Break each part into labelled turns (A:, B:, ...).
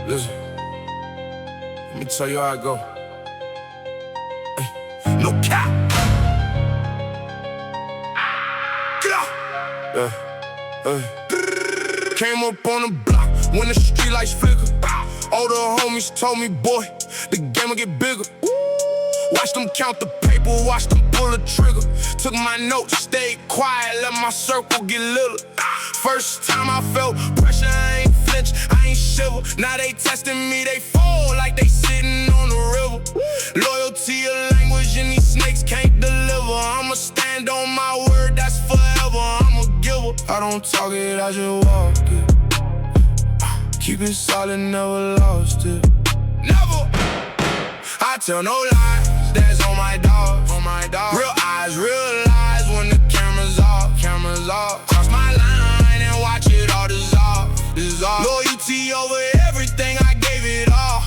A: Listen, let me tell you how I go. Hey, no cap. Get out. Came up on the block when the street lights flicker. All the homies told me, boy, the game will get bigger. Watch them count the paper, watch them pull the trigger. Took my notes, stayed quiet, let my circle get little. First time I felt pressure, I ain't flinch, I ain't shiver. Now they testing me, they fall like they sitting on the river. Loyalty a language and these snakes can't deliver. I'ma stand on my word, that's forever, I'm a giver. I don't talk it, I just walk it. Keep it solid, never lost it. Never. I tell no lies, that's on my dog, on my dog. Real eyes, real lies when the camera's off, camera's off. Cross my line and watch it all dissolve, dissolve. Loyalty over everything, I gave it all.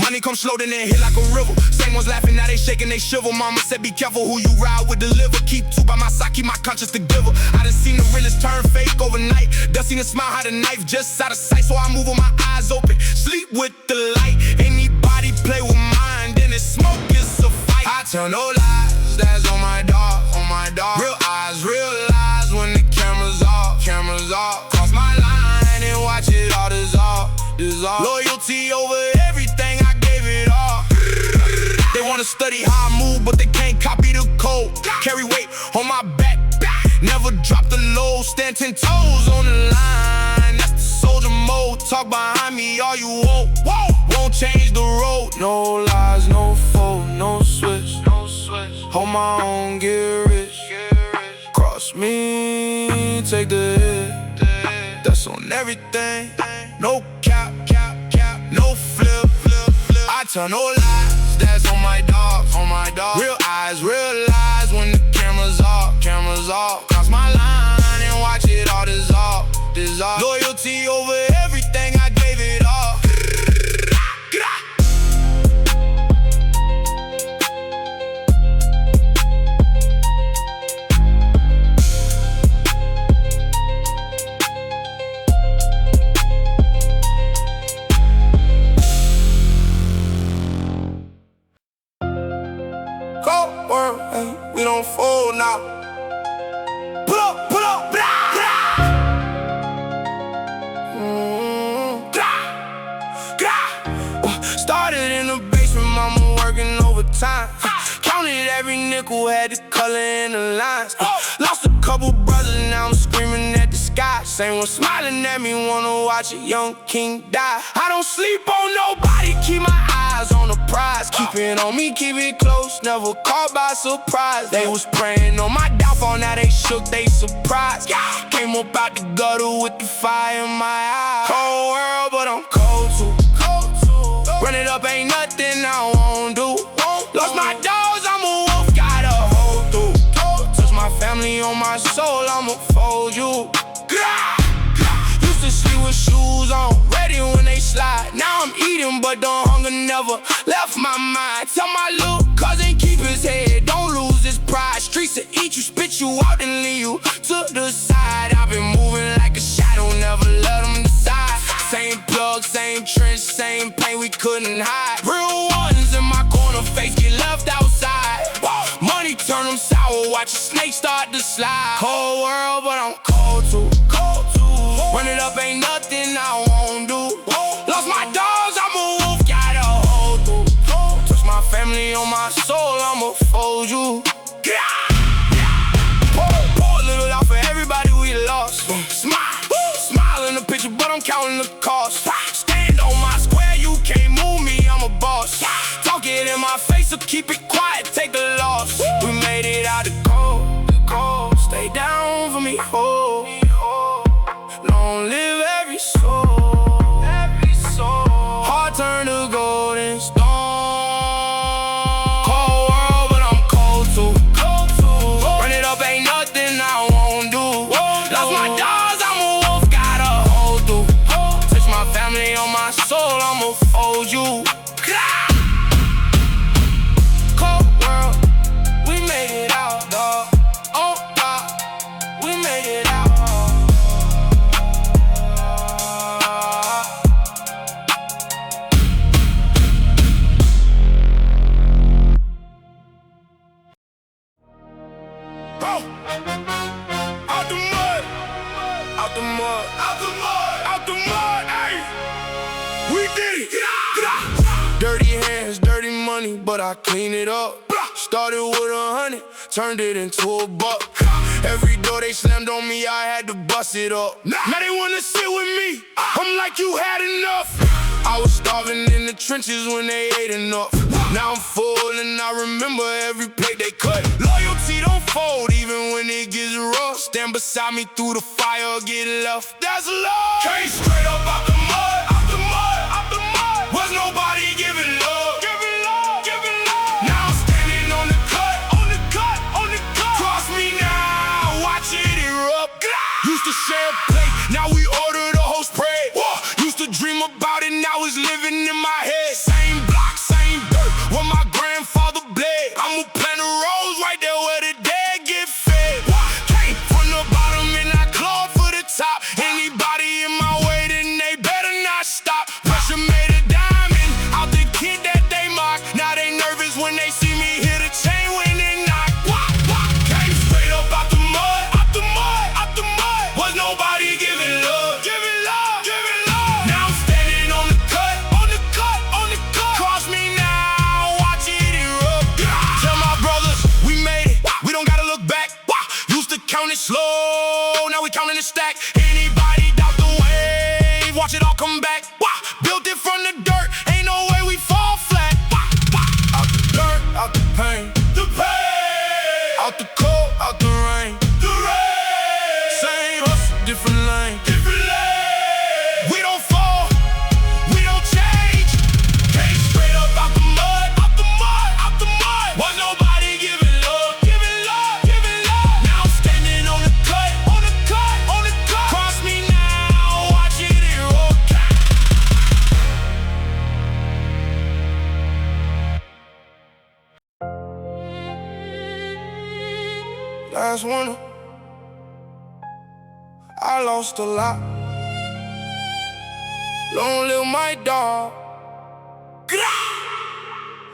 A: Money come slow, then it hit like a river. Same ones laughing, now they shaking, they shiver. Mama said be careful who you ride with, deliver. Keep two by my side, keep my conscience the giver. I done seen the realest turn fake overnight. Done seen a smile, had a knife just out of sight. So I move with my eyes open, sleep with the light. Anybody play with mine, then it's smoke, it's a fight. I tell no lies, that's on my dog, on my dog. Real eyes, real lies when the camera's off, camera's off. Cross my line and watch it all dissolve, dissolve. Loyalty over everything, I gave it all. They wanna study how I move, but they can't copy the code. Carry weight on my back, never drop the load. Stand 10 toes on the line, that's the soldier mode. Talk behind me all you want, won't change the road. No lies, no fold, no switch, no switch. Hold my own, get rich. Cross me, take the hit. That's on everything. No cap, no flip. I tell no lies, that's on my dog, on my dog. Real eyes, real lies when the camera's off, camera's off. Cross my line and watch it all dissolve, dissolve. Loyalty over everything, I gave it all. Cold world, hey, we don't fold now. Pull up, blah, blah. Started in the basement, mama working overtime. Counted every nickel, had the color in the lines. Lost a couple brothers, now I'm screaming at the sky. Same one smiling at me, wanna watch a young king die. I don't sleep on nobody, keep my eyes on the prize. Keep it on me, keep it close, never caught by surprise. They was praying on my downfall, now they shook, they surprised. Came up out the gutter with the fire in my eyes. Cold world, but I'm cold too. Run it up, ain't nothing I won't do. Lost my dogs, I'm a wolf, gotta hold through. Touch my family on my soul, I'ma fold you. Used to sleep with shoes on, ready when they slide. Now I'm eating, but the hunger never left my mind. Tell my little cousin, keep his head, don't lose his pride. Streets to eat you, spit you out and leave you to the side. I've been moving like a shadow, never let them decide. Same plug, same trench, same pain we couldn't hide. Real ones in my corner, face get left outside. Money turn them sour, watch a snake start to slide. Cold world, but I'm cold too. Run it up, ain't nothing I won't do. Lost my dogs, I'm a wolf, gotta hold through. Touch my family on my soul, I'ma fold you. Pour a little out for everybody we lost. Smile in the picture, but I'm counting the cost. Stand on my square, you can't move me, I'm a boss. Talk it in my face, so keep it quiet, take the loss. We made it out the cold, stay down for me, oh. Long live every soul, heart turn to golden stone. Cold world, but I'm cold too. Run it up, ain't nothing I won't do. Lost my dogs, I'm a wolf, gotta hold through. Touch my family on my soul, I'ma fold you. Cold world, we made it out, dawg. Oh, God, we made it out. but I clean it up. Started with 100, turned it into a buck. Every door they slammed on me, I had to bust it up. Now they wanna sit with me, I'm like, you had enough. I was starving in the trenches when they ate enough. Now I'm full and I remember every plate they cut. Loyalty don't fold even when it gets rough. Stand beside me through the fire, get left. That's love. Came straight up out the mud, out the mud, out the mud. Was nobody giving love, giving love, giving love. Now I'm standing on the cut, on the cut, on the cut. Cross me now, watch it erupt. Used to share a plate, now we order the whole spread. Used to dream about it, now it's living in my head. Same block, same dirt, where my grandfather bled. I'ma plant a rose right there where the dead get fed. Came from the bottom and I clawed for the top. Anybody in my way, then they better not stop. Pressure made a diamond out the kid that they mock. Now they nervous when they see me hit a chain when they knock. Came straight up out the mud, out the mud, out the mud. Was nobody giving love, giving love, giving love. Now I'm standing on the cut, on the cut, on the cut. Cross me now, watch it erupt. Tell my brothers, we made it, we don't gotta look back. Used to count it slow, now we counting the stack. Anybody doubt the wave, watch it all come back. Built it from the dirt, ain't no way we fall flat. Out the dirt, out the pain, the pain. Out the cold, out the rain, the rain. Same hustle, different lane, different lane. We don't fall, we don't change. Came straight up out the mud, out the mud, out the mud. Was nobody giving love, giving love, giving love. Now I'm standing on the cut, on the cut, on the cut. Cross me now, watch it erupt. Last winter, I lost a lot. Long live my dog.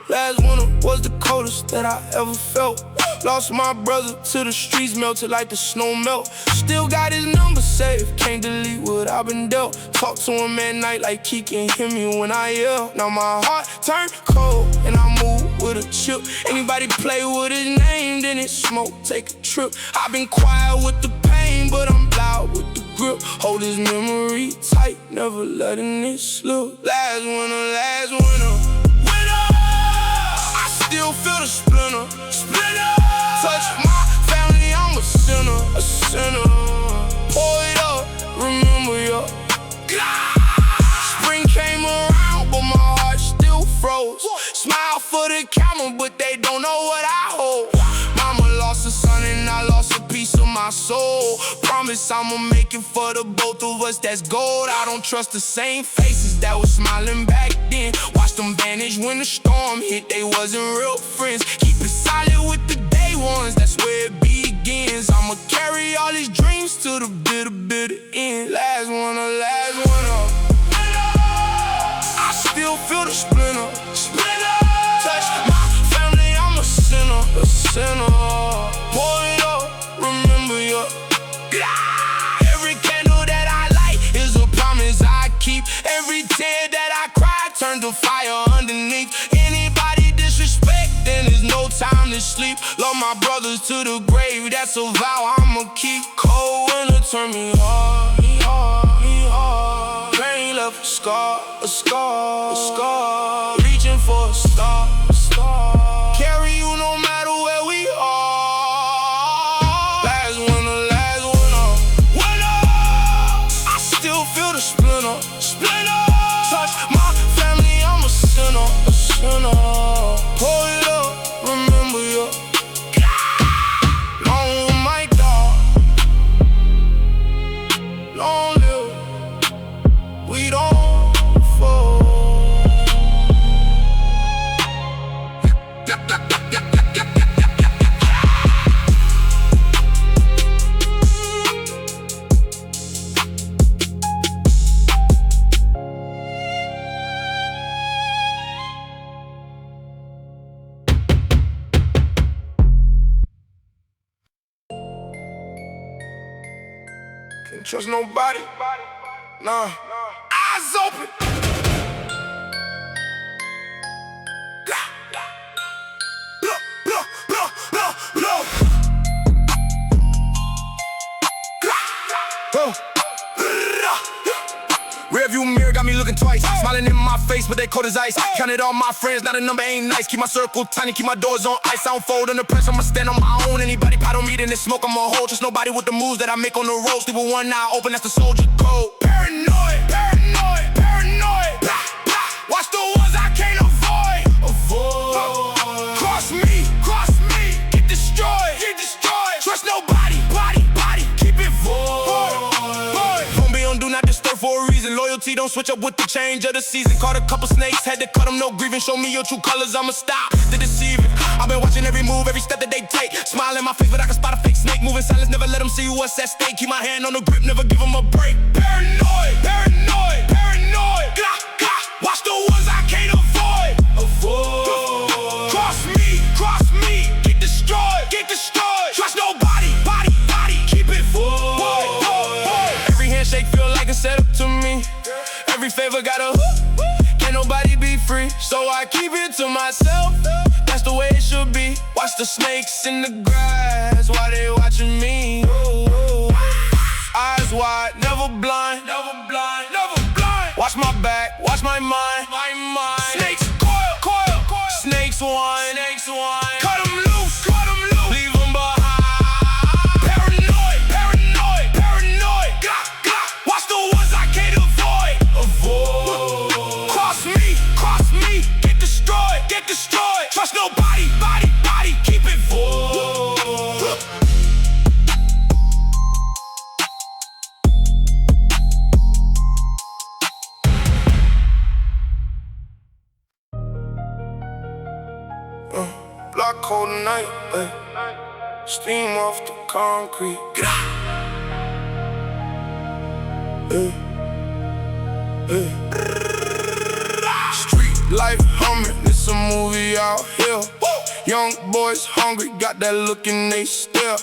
A: Last winter was the coldest that I ever felt. Lost my brother to the streets, melted like the snow melt. Still got his number saved, can't delete what I've been dealt. Talk to him at night like he can hear me when I yell. Now my heart turned cold and I move with a chip. Anybody play with his name, then it's smoke, take a trip. I've been quiet with the pain, but I'm loud with the grip. Hold his memory tight, never letting it slip. Last winter, I still feel the splinter, splinter. Touch my family, I'm a sinner, a sinner. Pour it up, remember ya. Spring came around, but my heart still froze. Smile for the camera, but they don't know what I hold. Mama lost a son and I lost a piece of my soul. Promise I'ma make it for the both of us, that's gold. I don't trust the same faces that was smiling back then. Watch them vanish when the storm hit, they wasn't real friends. Keep it solid with the day ones, that's where it begins. I'ma carry all these dreams to the bitter, bitter end. Last winter, I still feel the splinter, splinter. Touch my family, I'm a sinner, a sinner. Pour it up, remember ya. Every candle that I light is a promise I keep. Every tear that I cry turns to fire underneath. Anybody disrespect, then there's no time to sleep. Love my brothers to the grave, that's a vow I'ma keep. Cold winter turn me hard, me hard, me hard. Pain left a scar, a scar, a scar. Reaching for a star, a star. Carry you no matter where we are. Last winter, I still feel the splinter, splinter. Touch my family, I'm a sinner, a sinner. Pour it up, remember ya. Long live my dog, long live, we don't fall. Can't trust nobody, nah. Eyes open. Rearview mirror got me looking twice. Smiling in my face, but they cold as ice. Counted all my friends, now the number ain't nice. Keep my circle tiny, keep my doors on ice. I don't fold under pressure, I'ma stand on my own. Anybody pot on me, then it's smoke, I'ma hold. Just nobody with the moves that I make on the road. Sleep with one eye open, that's the soldier code. Paranoid, paranoid, paranoid. Blah, blah. Watch the ones I can't avoid. Cross me, get destroyed, get destroyed. Trust nobody, body, keep it void. Don't be on do not disturb for a reason. Loyalty don't switch up with the change of the season. Caught a couple snakes, had to cut them, no grieving. Show me your true colors, I'ma stop the deceiving. I've been watching every move, every step that they take. Smile in my face, but I can spot a fake snake. Moving silence, never let them see what's at stake. Keep my hand on the grip, never give them a break. Paranoid, paranoid, paranoid. Gah, gah. Watch the ones I can't avoid. Cross me, get destroyed, get destroyed. Trust nobody, body, keep it void. Every handshake feel like a setup to me. Every favor got a hook, can't nobody be free. So I keep it to myself, that's the way it should be. Watch the snakes in the grass while they watching me. Eyes wide, never blind, never blind, never blind. Watch my back, watch my mind, my mind. Snakes coil, snakes whine, cut them loose, leave them behind. Paranoid, gah, gah. Watch the ones I can't avoid. Cross me, get destroyed. Trust nobody, body, keep it void. Block cold night, steam off the concrete. Street life humming, it's a movie out here. Young boys hungry, got that look in they stare.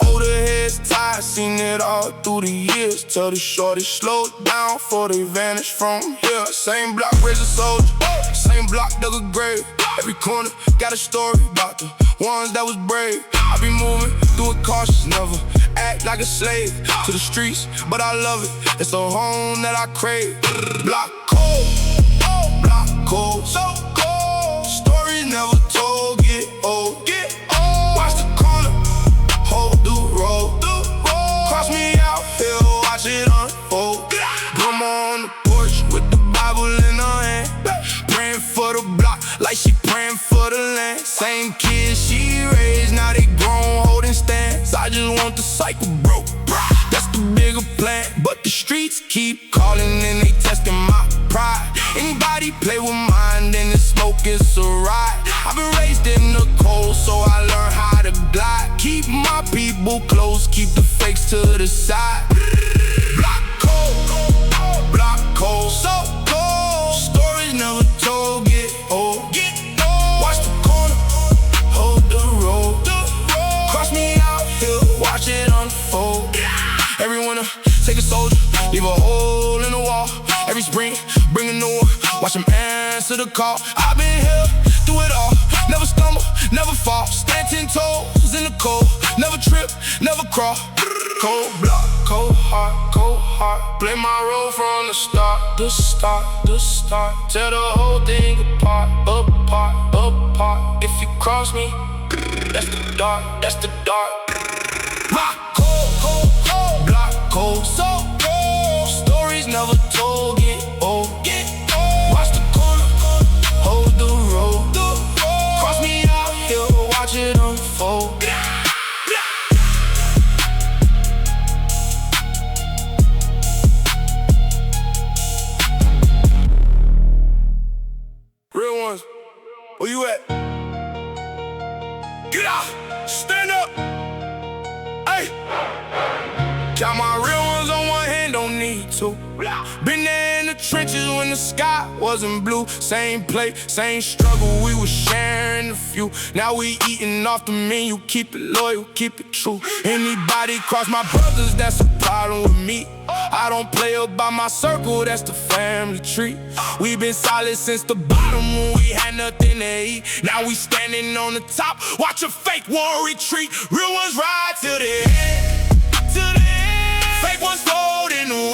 A: Older heads tired, seen it all through the years. Tell the shorty slow down before they vanish from here. Same block, raise a soldier, same block, dug a grave. Every corner got a story about the ones that was brave. I be moving through it cautious, never act like a slave to the streets, but I love it. It's a home that I crave. Block cold, so cold. Stories never told, get old. Watch the corner, hold the road. Cross me out here, watch it unfold. Come on the porch with the Bible in her hand, praying for the block like she praying for the land. Same kids she raised, now they grown, holding stands. I just want the cycle broke, that's the bigger plan. But the streets keep calling and they testing my pride. Anybody play with mine, then the smoke is a ride. I've been raised in the cold, so I learned how to glide. Keep my people close, keep the fakes to the side. Block cold, so cold. Stories never told, get old. Watch the corner, hold the road. Cross me out here, watch it unfold. Every winter, take a soldier, leave a hole in the wall. Every spring, bring a new one, watch them answer the call. I've been here, through it all, never stumble, never fall. Stand 10 toes in the cold, never trip, never crawl. Cold block, cold heart, play my role from the start. Tear the whole thing apart. If you cross me, that's the dark. Block cold, so cold. Stories never told, get old. Watch the corner, hold the road. Cross me out here, watch it unfold. Real ones, where you at? Get out, stand up. Hey, got my real ones on one hand, don't need to. Been there in the trenches when the sky wasn't blue. Same plate, same struggle, we was sharing a few. Now we eating off the menu, keep it loyal, keep it true. Anybody cross my brothers, that's a problem with me. I don't play about my circle, that's the family tree. We been solid since the bottom when we had nothing to eat. Now we standing on the top, watch a fake war retreat. Real ones ride till the end, Fake ones fold in the wind,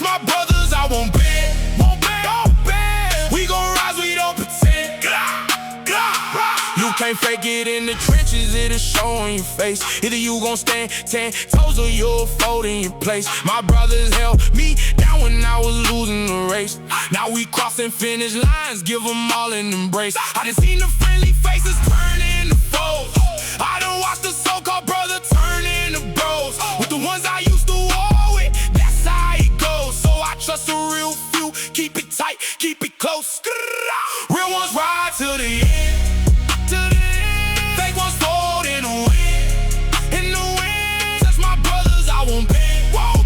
A: Touch my brothers, I won't bend. Won't bend. We gon' rise, we don't pretend. You can't fake it in the trenches, it'll show on your face. Either you gon' stand 10 toes or you'll fold in your place. My brothers held me down when I was losing the race. Now we crossing finish lines, give them all an embrace. I done seen the friendly faces turn into foes. I done watched the so-called brother turn into bros. With the ones I used to war with, that's how it goes. So I trust a real few, keep it tight, keep it close. Real ones ride to the end. Fake ones fold in the wind. In the wind. Touch my brothers, I won't bend. Won't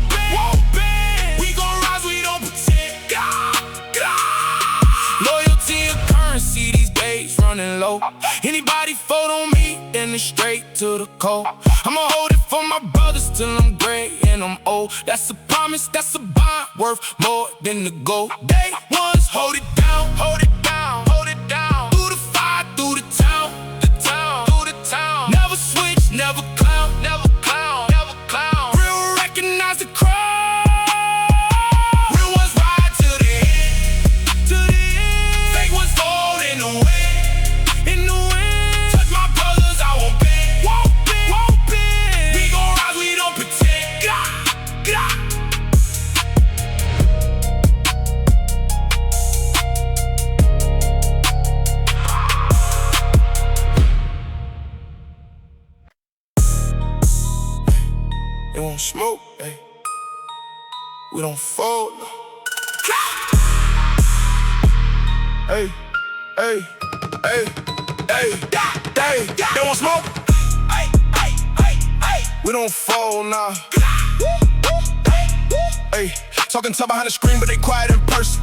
A: bend. We gon' rise, we don't pretend. Loyalty and currency these days running low. Anybody fold on me, then it's straight to the cold. I'ma hold it for my brothers till I'm gray and I'm old. That's a promise, that's a bond worth more than the gold. Day ones hold it down, hold it down, hold it down. Through the fire, through the town, through the town. Never switch, never clown, never clown, never clown. Real recognize the crowd. Real ones ride to the end, to the end. Fake ones fold in the wind, in the wind. Touch my brothers, I won't bend, won't bend. We gon' rise, we don't pretend. They won't smoke, ay. We don't fold. Hey, hey, hey, hey, hey. They won't smoke. We don't fold now. Hey, talking tough behind the screen, but they quiet in person.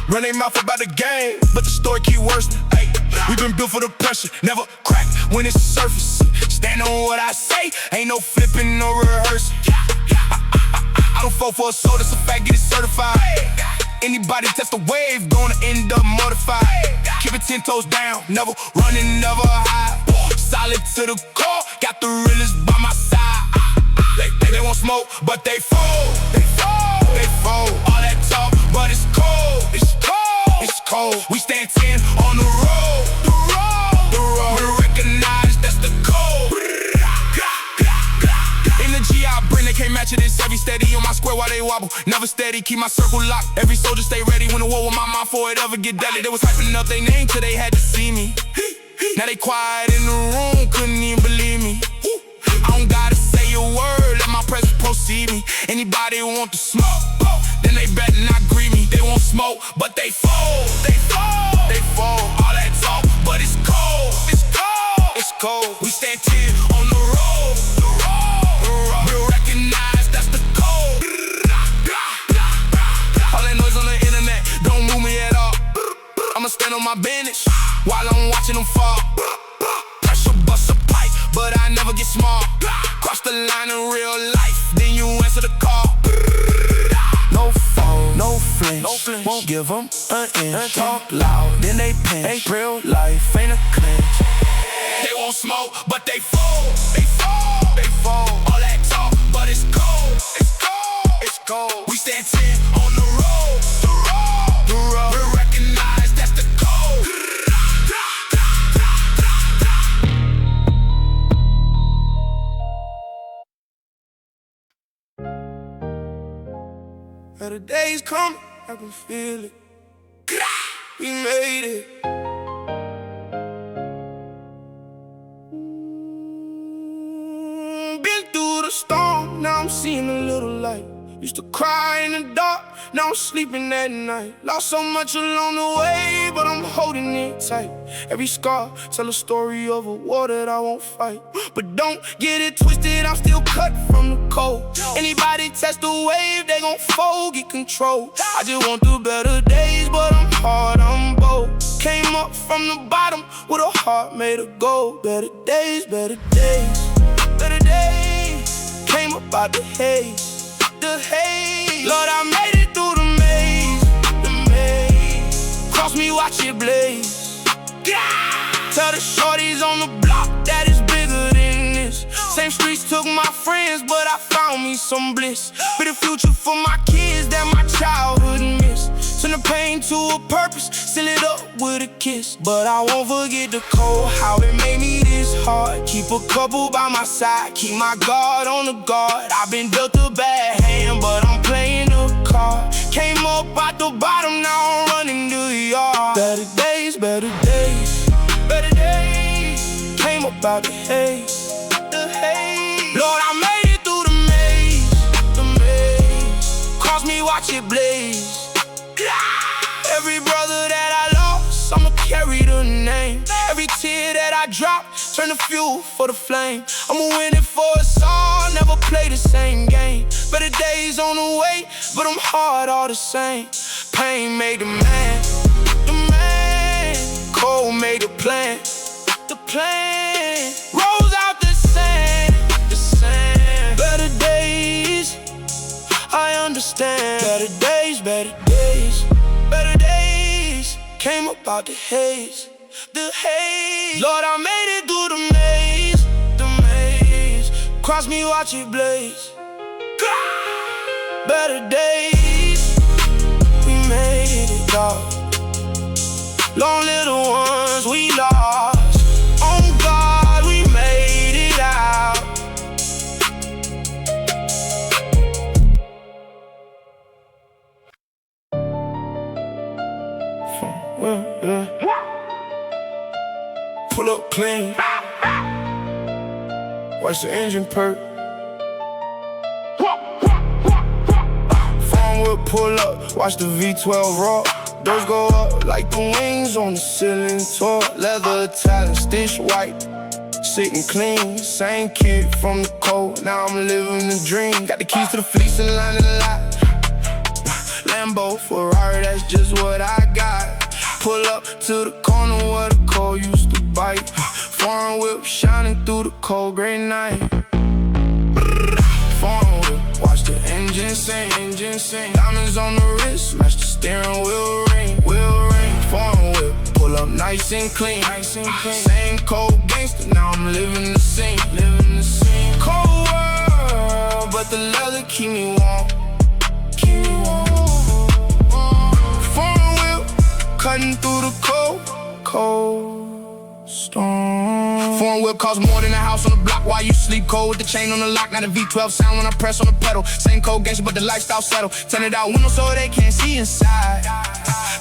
A: Run their mouth about the game, but the story keep worsening. We been built for the pressure, never crack when it's surface. Stand on what I say, ain't no flipping, no rehearsing. I don't fall for a soul, that's a fact, get it certified. Anybody test the wave, gonna end up mortified. Keep it 10 toes down, never running, never hide. Solid to the core, got the realest by my side. They won't smoke, but they fold. They fold. All that talk, but it's cold. It's cold. It's cold. We stand 10 on the road. We recognize that's the code. Energy I bring, they can't match it. It's heavy, steady on my square while they wobble. Never steady, keep my circle locked. Every soldier stay ready when the war with my mind for it ever get deadly. They was hyping up their name till they had to see me. Now they quiet in the room, couldn't even believe me. I don't gotta say a word, let my presence proceed me. Anybody want to smoke, then they better not greet me. They won't smoke, but they fold. They fold. All that talk, but it's cold. It's cold. We stand 10 on the road. We'll recognize that's the code. All that noise on the internet don't move me at all. I'ma stand on my business while I'm watching them fall. Pressure bust a pipe, but I never get small. Cross the line in real life, then you answer the call. No phone, no flinch, won't give them an inch. Talk loud, then they pinch. Real life ain't a clinch. They won't smoke, but they fold. They fold. All that talk, but it's cold. It's cold. We stand 10 on the road. We recognize that's the code. Better days coming, I can feel it. We made it. Been through the storm, now I'm seeing a little light. Used to cry in the dark, now I'm sleeping at night. Lost so much along the way, but I'm holding it tight. Every scar tell a story of a war that I won't fight. But don't get it twisted, I'm still cut from the cold. Anybody test the wave, they gon' fold, get control. I just want the better days, but I'm hard, I'm bold. Came up from the bottom with a heart made of gold. Better days, better days, better days. Came up out the haze. Lord, I made it through the maze. Cross me, watch it blaze. Tell the shorties on the block that it's bigger than this. Same streets took my friends, but I found me some bliss. Be the future for my kids that to a purpose, seal it up with a kiss. But I won't forget the cold, how it made me this hard. Keep a couple by my side, keep my guard on the guard. I've been dealt a bad hand, but I'm playing the card. Came up out the bottom, now I'm running to the yard. Better days, better days, better days. Came up out the haze, the haze. Lord, I made it through the maze, the maze. Cross me, watch it blaze. Every brother that I lost, I'ma carry the name. Every tear that I drop, turn the fuel for the flame. I'ma win it for us all, never play the same game. Better days on the way, but I'm hard all the same. Pain made the man, the man. Cold made the plan, the plan. Rose out the sand, the sand. Better days, I understand. Better days, better days, better days. Came up out the haze, the haze. Lord, I made it through the maze, the maze. Cross me, watch it blaze. Better days, we made it, dog. Long little ones we lost. On God, we made it out. Pull up clean, watch the engine perk. Phone will pull up, watch the V12 rock. Doors go up like the wings on the ceiling tour. Leather Italian, stitch white, sitting clean. Same kid from the cold, now I'm living the dream. Got the keys to the fleece and line the lot. Lambo, Ferrari, that's just what I got. Pull up to the corner where the cold used to bite. Foreign whip shining through the cold gray night. Foreign whip, watch the engine sing, engine sing. Diamonds on the wrist, match the steering wheel ring, wheel ring. Foreign whip, pull up nice and clean, nice and clean. Same cold gangster, now I'm living the scene, living the scene. Cold world, but the leather keep me warm, keep me warm. Foreign whip, cutting through the cold storm. Foreign whip costs more than a house on the block while you sleep cold with the chain on the lock. Now the V12 sound when I press on the pedal. Same cold gangster, but the lifestyle settle. Tinted out windows so they can't see inside.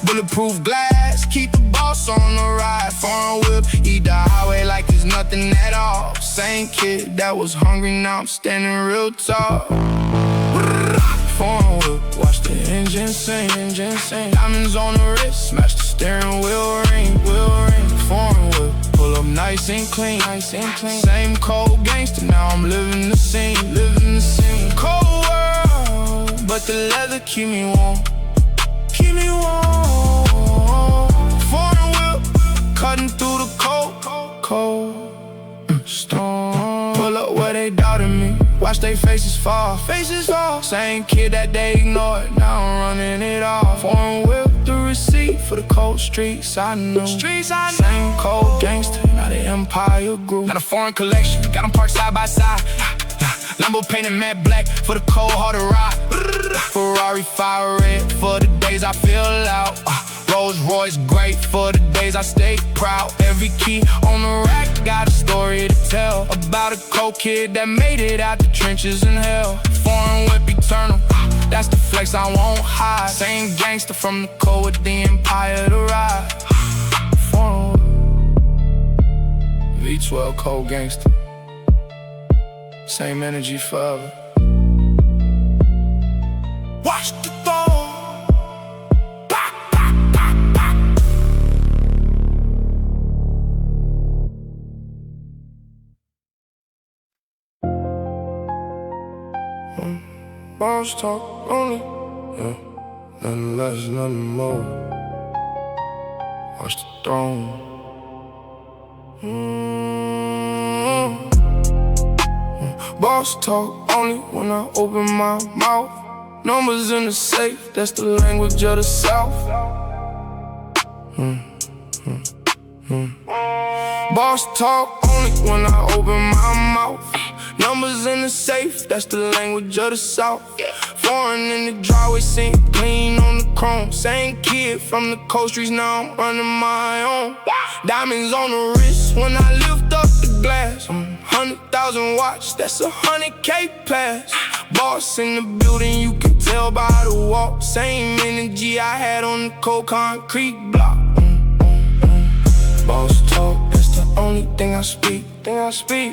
A: Bulletproof glass, keep the boss on the ride. Foreign whip, eat the highway like it's nothing at all. Same kid that was hungry, now I'm standing real tall. Foreign whip, watch the engine sing, engine sing. Diamonds on the wrist, match the steering wheel ring, wheel ring. Foreign whip, pull up nice and clean, nice and clean. Same cold gangster, now I'm living the scene, living the scene. Cold world, but the leather keep me warm, keep me warm. Foreign whip, cutting through the cold storm. Pull up where they doubted me, watch they faces fall, faces fall. Same kid that they ignored, now I'm running it off. Foreign whip, the receipt for the cold streets I knew. Streets I knew. Same cold gangster, now the empire grew. Got a foreign collection, got them parked side by side. Lambo painted matte black for the cold hard to ride. Ferrari fire red for the days I feel out. Rolls Royce great for the days I stay proud. Every key on the rack got a story to tell about a cold kid that made it out the trenches in hell. Foreign whip eternal, that's the flex I won't hide. Same gangster from the cold with the empire to ride. Foreign whip, V12 cold gangster, same energy forever. Watch the throne. Boss talk only, yeah. Nothing less, nothing more. Watch the throne. Boss talk only when I open my mouth. Numbers in the safe, that's the language of the South. Boss talk only when I open my mouth. Numbers in the safe, that's the language of the South. Foreign in the driveway, sink clean on the chrome. chrome. Same kid from the coast streets, now I'm running my own. Diamonds on the wrist when I lift up the glass. 100,000 watts, that's 100K pass. Boss in the building, you can tell by the walk. Same energy I had on the cold concrete block. Boss talk, that's the only thing I speak.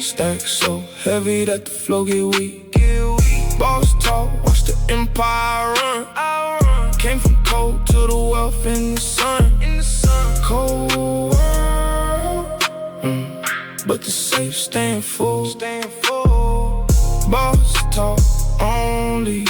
A: Stack so heavy that the flow get weak. Boss talk, watch the empire run. Came from cold to the wealth in the sun. Cold world, but the safe staying full. Boss talk only,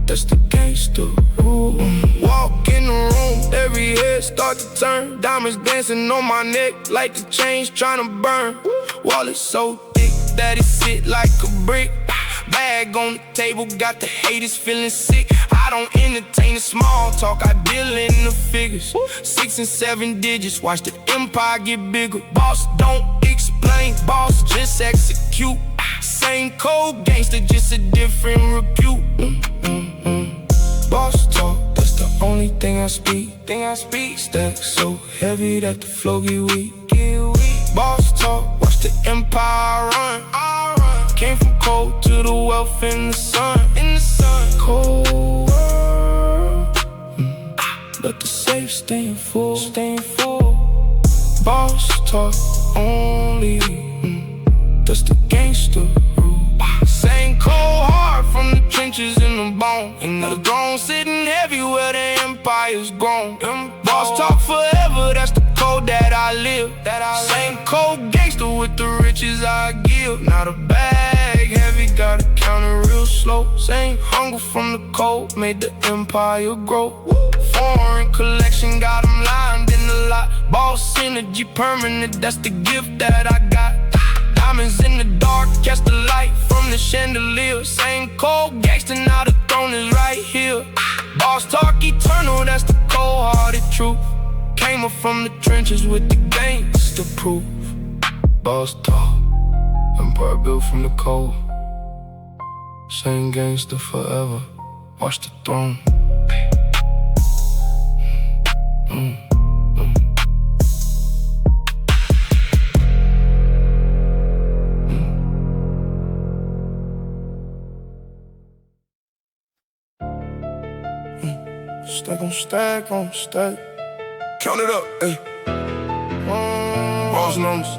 A: that's the gangster rule. Walk in the room, every head start to turn. Diamonds dancing on my neck like the chains tryna burn. Wallet so thick that it sit like a brick. Bag on the table, got the haters feeling sick. I don't entertain the small talk, I deal in the figures. 6 and 7 digits, watch the empire get bigger. Boss don't explain, boss just execute. Same cold gangster, just a different repute. Boss talk, that's the only thing I speak. Stack so heavy that the flow get weak. Boss talk, watch the empire run. Came from cold to the wealth in the sun. Cold world, but the safe staying full. Boss talk only, that's the gangster rule. Same cold heart from the trenches in the bone. And the throne sitting heavy where the empire's grown. Boss talk forever, that's the code that I live. Same cold gangster with the riches I give. Not a bag heavy, gotta count it real slow. Same hunger from the cold, made the empire grow. Foreign collection, got them lined in the lot. Boss energy permanent, that's the gift that I got. Diamonds in the dark, catch the light from the chandelier. Same cold gangster, now the throne is right here. Boss talk eternal, that's the cold-hearted truth. Came up from the trenches with the gangster proof. Boss talk, empire built from the cold. Same gangster forever, watch the throne. Stack on stack. Count it up, ayy. Boss numbers.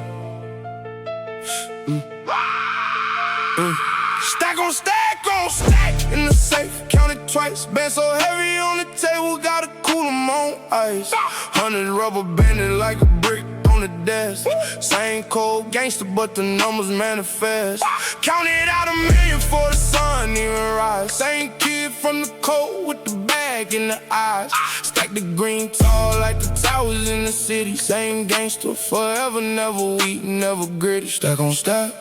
A: Stack on stack in the safe. Count it twice. Been so heavy on the table, gotta cool them on ice. 100 rubber banded like a brick on the desk. Same cold gangster, but the numbers manifest. Counted out 1,000,000 for the sun even rise. Same kid from the cold with the bag in the eyes. Stack the green tall like the towers in the city. Same gangster forever, never weak, never gritty. Stack on stack.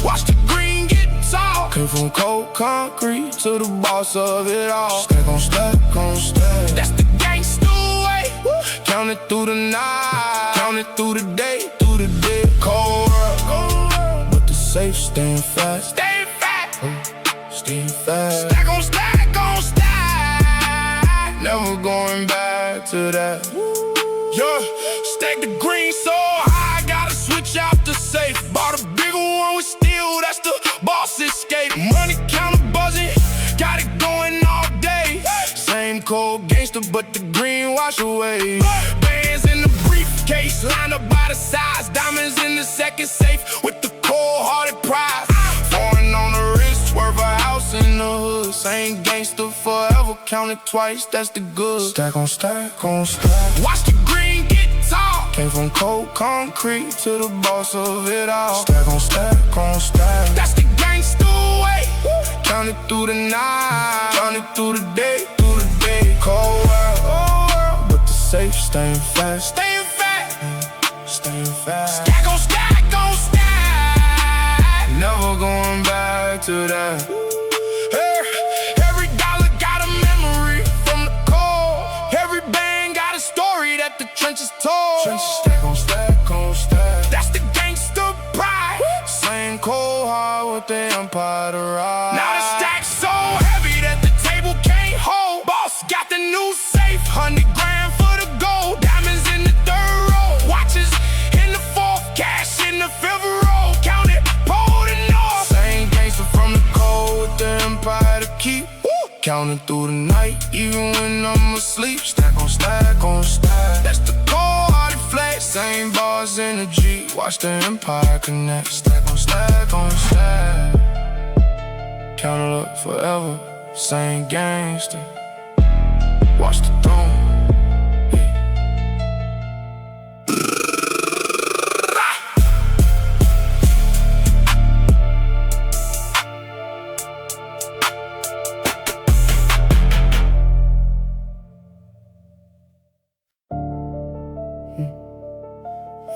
A: Watch the green get tall. Came from cold concrete to the boss of it all. Stack on stack. That's the gangster way. Count it through the night, count it through the day. Cold world, but the safe staying fast. Staying fast. Stack on stack. Never going back to that. Yeah, stack the green so high, gotta switch out the safe. Bought a bigger one with steel, that's the boss escape. Money counter buzzing, got it going all day. Same cold gangster, but the green wash away. Bands in the briefcase, lined up by the sides. Diamonds in the second safe with the cold-hearted prize. Foreign on the wrist, worth a house in the hood. Same gangster forever, count it twice, that's the good. Stack on stack. Watch the green get tall. Came from cold concrete to the boss of it all. Stack on stack. That's the gangster way. Count it through the night, count it through the day. Cold world, but the safe staying fast. Stack on stack. Never going back to that. Every dollar got a memory from the cold. Every band got a story that the trenches told. Stack on stack. That's the gangster pride. Same cold heart with the empire to ride. Now the stack's so heavy that the table can't hold. Boss got the counting through the night, even when I'm asleep. Stack on stack on stack. That's the cold-hearted flex. Same bars energy. Watch the empire connect. Stack on stack on stack. Count it up forever. Same gangster. Watch the throne.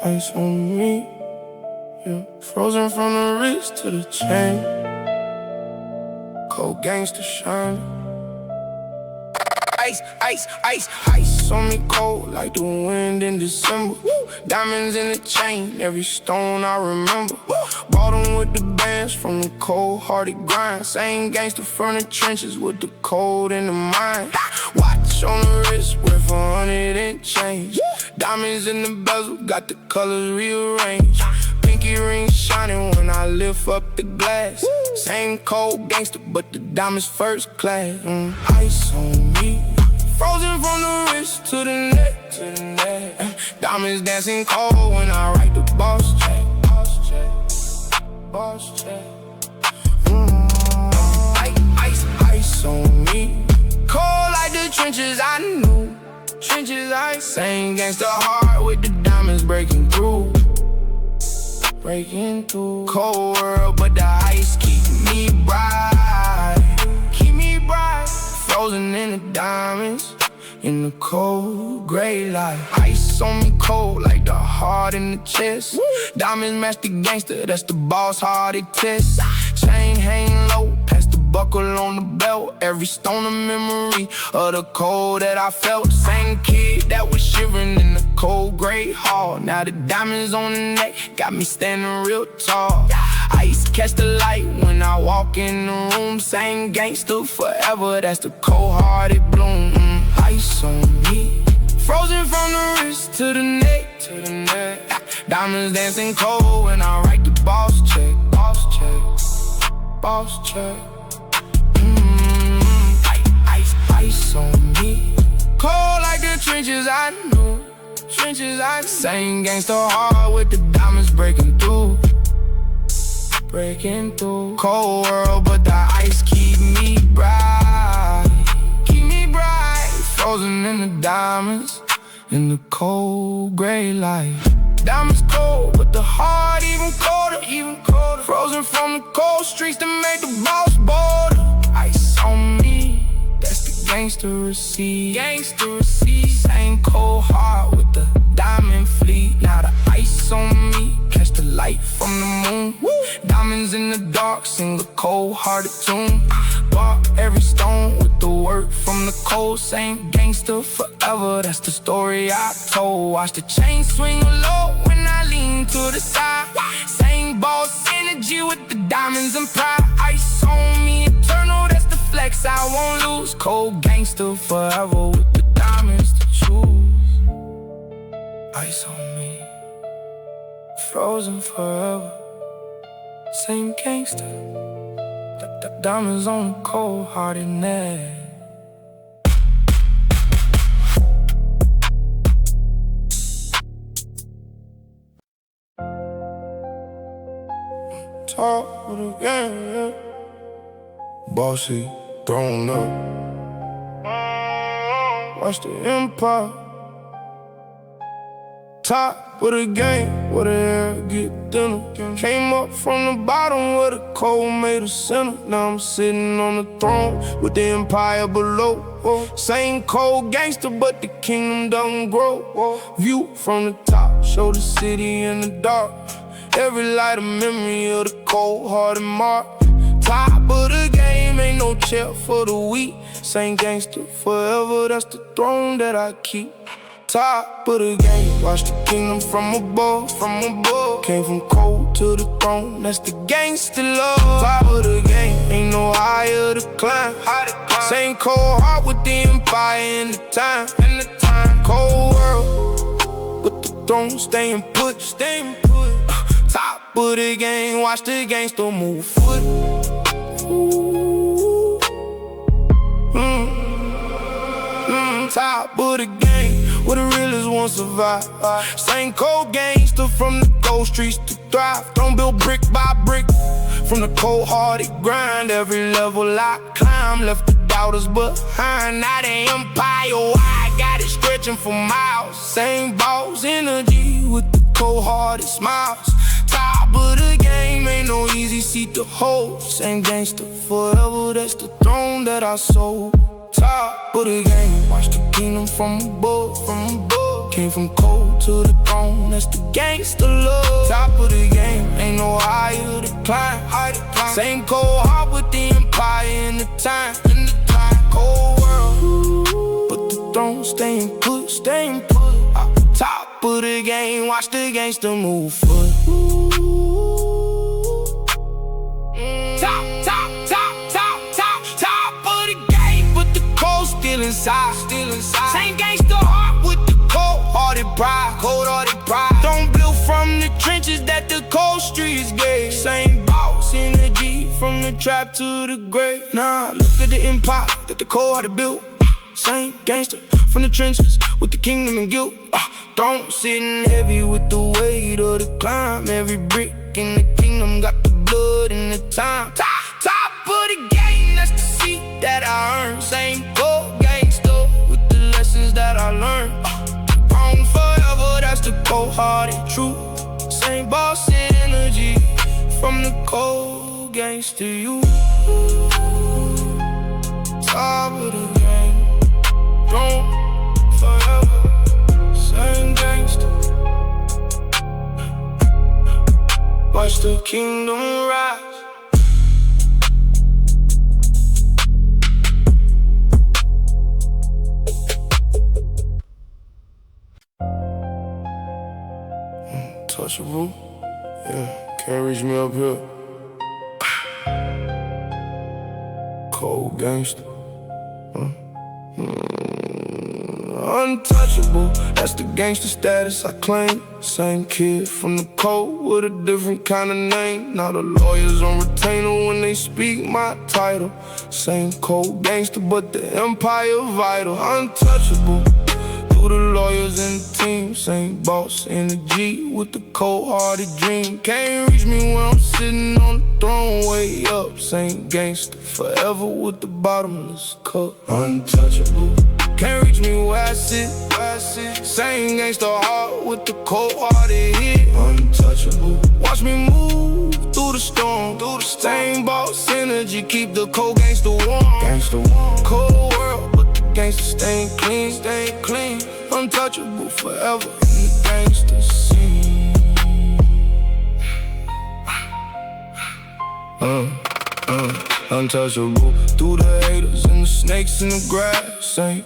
A: Ice on me, yeah. Frozen from the wrist to the chain. Cold gangster shining. Ice, ice, ice, ice on me cold like the wind in December. Diamonds in the chain, every stone I remember. Bought them with the bands from the cold-hearted grind. Same gangster from the trenches with the cold in the mind. Watch on the wrist, worth 100 and change. Diamonds in the bezel, got the colors rearranged. Pinky ring shining when I lift up the glass. Same cold gangster, but the diamonds first class. Ice on me, frozen from the wrist to the neck, to the neck. Diamonds dancing cold when I write the boss check, boss check, boss check. Ice, ice on me, cold like the trenches I knew. Trenches ice, same gangsta heart with the diamonds breaking through. Breaking through. Cold world, but the ice keep me bright. Keep me bright. Frozen in the diamonds, in the cold gray light. Ice on me cold like the heart in the chest. Diamonds match the gangster, that's the boss hearted test. Chain hang low, past the buckle on the belt. Every stone a memory of the cold that I felt. Same kid that was shivering in the cold gray hall. Now the diamonds on the neck got me standing real tall. Ice catch the light when I walk in the room. Same gangster forever, that's the cold-hearted bloom. Ice on me, frozen from the wrist to the neck, to the neck. Diamonds dancing cold when I write the boss check, boss check, boss check. Ice, ice on me, cold like the trenches I knew. Trenches I same gangster hard with the diamonds breaking through. Breaking through. Cold world, but the ice keep me bright. Keep me bright. Frozen in the diamonds, in the cold gray light. Diamonds cold, but the heart even colder, even colder. Frozen from the cold streets that made the boss border. Ice on me, that's the gangster receipt. Gangster receipt. Same cold heart with the diamond fleet. Now the ice on me, catch the light from the moon. Diamonds in the dark, sing a cold-hearted tune. Bought every stone with the work from the cold. Same gangster forever, that's the story I told. Watch the chain swing low when I lean to the side. Same boss energy with the diamonds and pride. Ice on me eternal, that's the flex I won't lose. Cold gangster forever with the diamonds to choose. Ice on me, frozen forever. Same gangster, the diamonds on the cold-hearted neck. Talk with a gang, yeah. Bossy, thrown up. Watch the empire. Top of the game, where the air get thinner. Came up from the bottom where the cold made a center. Now I'm sitting on the throne with the empire below. Same cold gangster, but the kingdom don't grow. View from the top, show the city in the dark. Every light a memory of the cold-hearted mark. Top of the game, ain't no chair for the weak. Same gangster forever, that's the throne that I keep. Top of the game, watch the kingdom from above, from above. Came from cold to the throne, that's the gangster love. Top of the game, ain't no higher to climb. Same cold heart with the empire in the time. Cold world, with the throne staying put. Top of the game, watch the gangster move foot. Ooh. top of the game, where the realest won't survive. Same cold gangster from the cold streets to thrive. Don't build brick by brick, from the cold-hearted grind. Every level I climb left the doubters behind. Now the empire wide, got it stretching for miles. Same boss energy with the cold-hearted smiles. Top of the game, ain't no easy seat to hold. Same gangster forever, that's the throne that I sold. Top of the game, watch the kingdom from above, Came from cold to the throne, that's the gangster love. Top of the game, ain't no higher to climb. Same cold heart with the empire in the time. Cold world, but the throne staying put. Top of the game, watch the gangster move foot. Top of the game, but the cold still inside. Same gangster heart with the cold-hearted pride. Don't build from the trenches that the cold streets gave. Same boss energy from the trap to the grave. Nah, look at the empire that the cold-hearted built. Same gangster from the trenches with the kingdom and guilt. Throne sitting heavy with the weight of the climb. Every brick in the kingdom got the blood and the time. Top of the game, that's the seat that I earned. Same cold gangster with the lessons that I learned. Wrong forever, that's the cold-hearted truth. Same boss energy from the cold gangster youth. Top of the game, throne forever, same gangster. Watch the kingdom rise. Touchable, yeah, can't reach me up here. Cold gangster, untouchable, that's the gangster status I claim. Same kid from the cold with a different kind of name. Now the lawyers on retainer when they speak my title. Same cold gangster, but the empire vital. Untouchable, through the lawyers and the team. Same boss energy with the cold-hearted dream. Can't reach me when I'm sitting on the throne way up. Same gangster forever with the bottomless cup. Untouchable, can't reach me where I sit. Same gangster heart with the cold-hearted hit. Untouchable, watch me move through the storm. Same boss energy, keep the cold gangster warm. Cold world, but the gangster staying clean. Untouchable forever in the gangster scene. Untouchable through the haters and the snakes in the grass. Same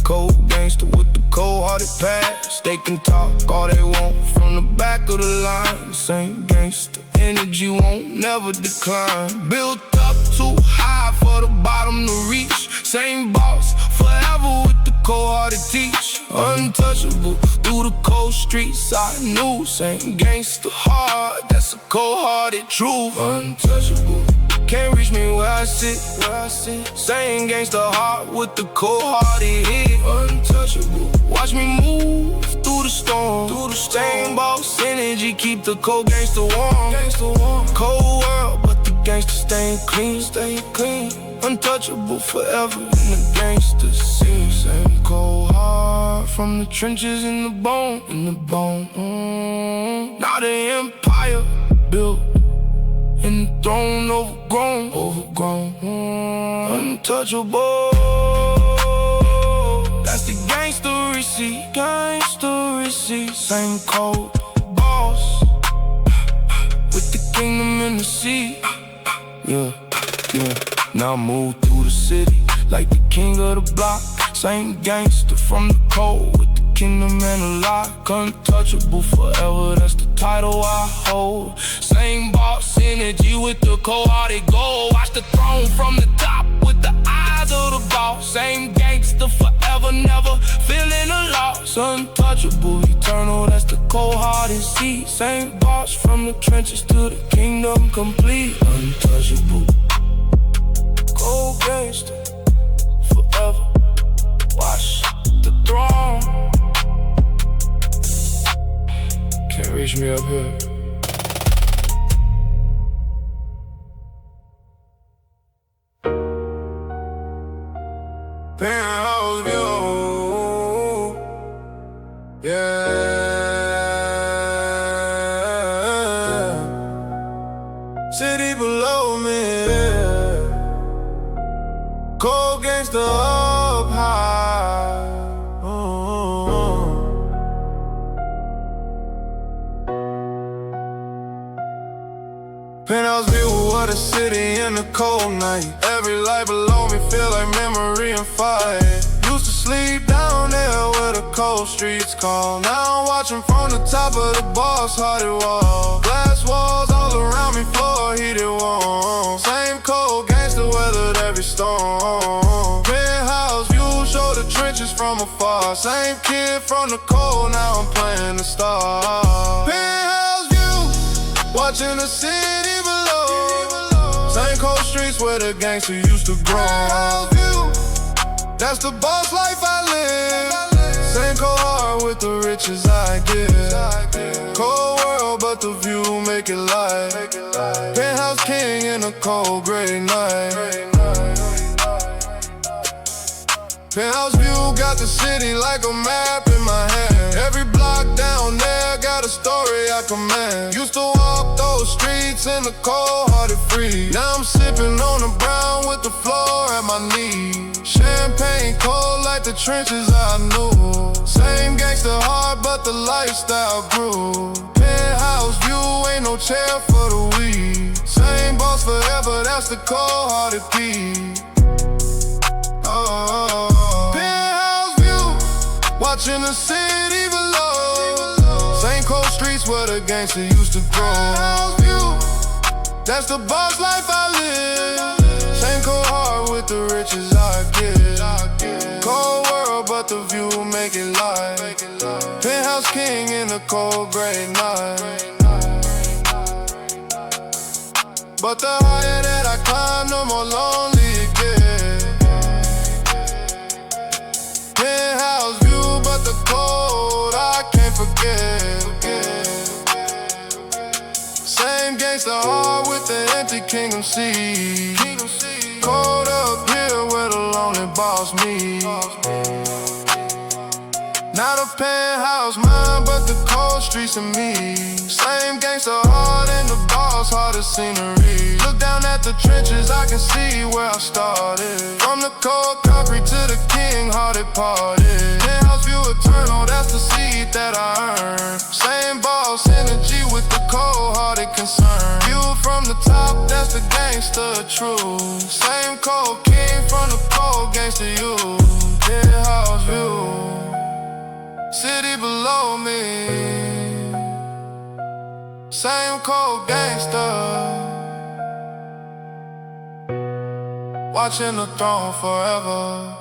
A: cold gangster with the cold-hearted past. They can talk all they want from the back of the line. Same gangster energy won't never decline. Built up too high for the bottom to reach. Same boss forever with the cold-hearted teach. Untouchable through the cold streets I knew. Same gangster heart, that's a cold-hearted truth. Untouchable, can't reach me where I sit. Same gangster heart with the cold-hearted hit. Untouchable, watch me move through the storm. Same boss energy, keep the cold gangster warm. Cold world, but the gangster staying clean. Untouchable forever in the gangster scene. Same cold heart from the trenches in the bone. Now the empire built and the throne overgrown. Untouchable, that's the gangster receipt. Same cold boss with the kingdom in the sea. Yeah. Now move through the city like the king of the block. Same gangster from the cold with the kingdom and the lock. Untouchable forever, that's the title I hold. Same boss energy with the cold-hearted gold. Watch the throne from the top with the eyes of the boss. Same gangster forever, never feeling a loss. Untouchable, eternal, that's the cold-hearted seed. Same boss from the trenches to the kingdom complete. Untouchable, cold gangster forever. Watch. push me up here. Penthouse view, yeah. City below me, cold gangsta up high. Penthouse view of the city in the cold night. Every light below me feel like memory and fire. Used to sleep down there where the cold streets call. Now I'm watching from the top of the boss hearted wall. Glass walls all around me, floor heated warm. Same cold gangster weathered every storm. Penthouse view show the trenches from afar. Same kid from the cold, now I'm playing the star. Penthouse view, watching the city. Same cold streets where the gangster used to grow. Penthouse view, that's the boss life I live. Same cold heart with the riches I give. Cold world, but the view make it light. Penthouse king in a cold gray night. Penthouse view got the city like a map in my hand. Every block down there got a story I command. Used to walk those streets in the cold-hearted free. Now I'm sipping on the brown with the floor at my knees. Champagne cold like the trenches I knew. Same gangster heart but the lifestyle grew. Penthouse view ain't no chair for the weak. Same boss forever, that's the cold-hearted P. Penthouse view, watching the city below. Same cold streets where the gangster used to grow. Penthouse view, that's the boss life I live. Same cold heart with the riches I give. Cold world, but the view make it light. Penthouse king in a cold gray night. But the higher that I climb, the more lonely it gets. Penthouse view, but the cold I can't forget. Same gangsta heart with the empty kingdom sea. Cold up here where the lonely boss meet. Not a penthouse mine, but the cold streets of me. Same gangsta heart and the boss hardest scenery. Look down at the trenches, I can see where I started. From the cold concrete to the king-hearted party. Penthouse view eternal, that's the seed that I earned. Same boss energy with the cold-hearted concern. View from the top, that's the gangsta truth. Same cold king from the cold gangsta you. Penthouse view, city below me. Same cold gangster, watching the throne forever.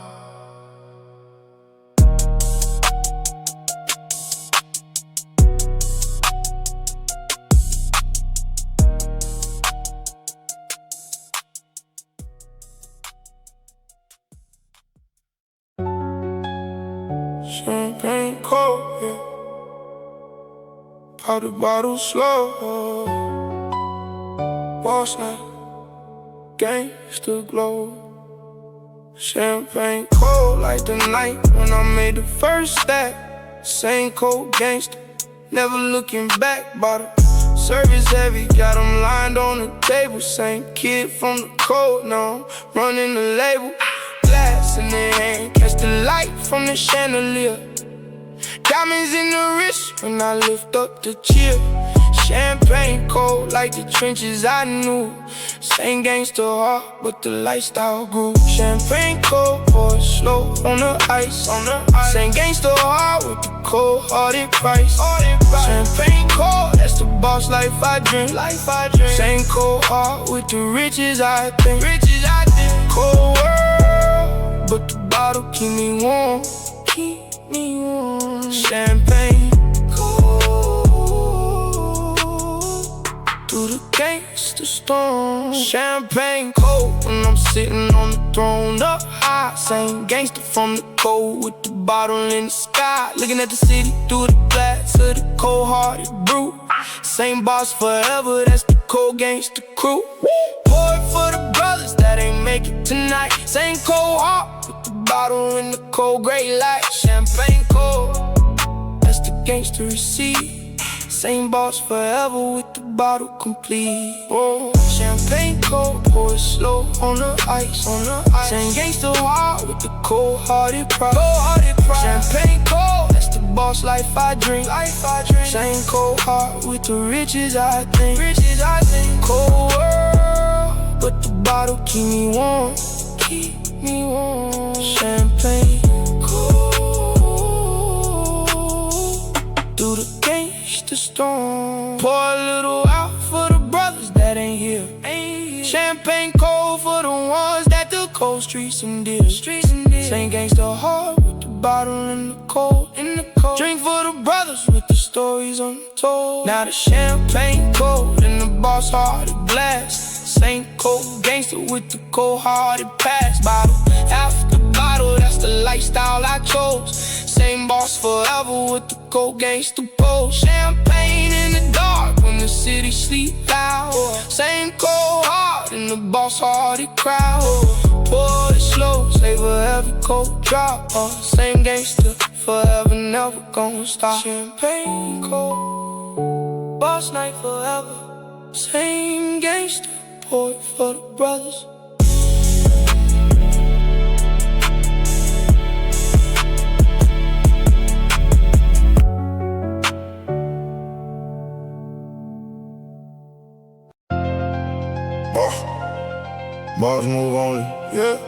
A: Champagne cold, yeah. Pop the bottle slow. Boss night, gangsta glow. Champagne cold like the night when I made the first stack. Same cold gangsta, never looking back. Bottle service heavy, got them lined on the table. Same kid from the cold, now I'm running the label. Glass in the hand, catch the light from the chandelier. Diamonds in the wrist when I lift up the chair. Champagne cold like the trenches I knew. Same gangsta heart, but the lifestyle grew. Champagne cold, boy, slow on the ice. Same gangsta heart with the cold-hearted price. Champagne cold, that's the boss life I drink. Same cold heart with the riches I think. Cold world, but the bottle keep me warm. Champagne cold through the gangsta storm. Champagne cold when I'm sitting on the throne up high. Same gangsta from the cold with the bottle in the sky. Looking at the city through the glass of the cold-hearted brew. Same boss forever, that's the cold gangster crew. Pour it for the brothers that ain't make it tonight. Same cold heart with the bottle in the cold gray light. Champagne cold, that's the gangster receipt. Same boss forever with the bottle complete. Oh, champagne cold, pour it slow on the ice. Same gangster heart with the cold-hearted pride. Champagne cold, that's the boss life I drink. Same cold heart with the riches I think. Cold world, but the bottle keep me warm. Champagne cold through the gangsta storm. Pour a little out for the brothers that ain't here. Champagne cold for the ones that the cold streets and deal. Same gangsta heart with the bottle in the cold. Drink for the brothers with the stories untold. Now the champagne cold and the boss hearted blast. Same cold gangster with the cold-hearted past. Bottle after bottle, that's the lifestyle I chose. Same boss forever with the cold gangster pose. Champagne in the dark when the city sleep loud. Same cold heart in the boss-hearted crowd. Pour it slow, savor every cold drop. Same gangster forever, never gonna stop. Champagne cold, boss night forever. Same gangster, pour it for the brothers. Boss move only, yeah.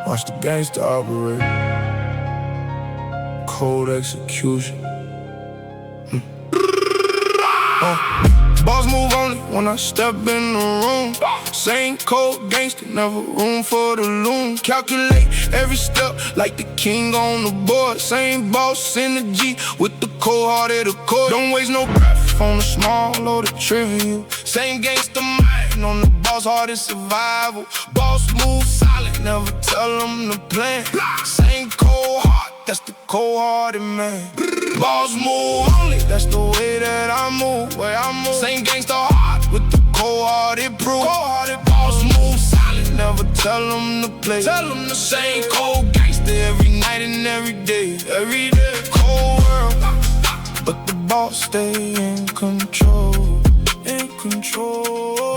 A: Watch the gangster operate. Cold execution. Boss move only when I step in the room. Same cold gangster, never room for the loon. Calculate every step like the king on the board. Same boss energy with the cold-hearted accord. Don't waste no breath on the small or the trivial. Same gangster mind on the boss hardest survival. Boss move solid, never tell them the plan. Same cold heart, that's the cold-hearted man. Boss move only, that's the way that I move. Same gangster heart with the cold-hearted proof. Boss move solid, never tell them to play. The same cold gangster every night and every day. Cold world, but the boss stay in control.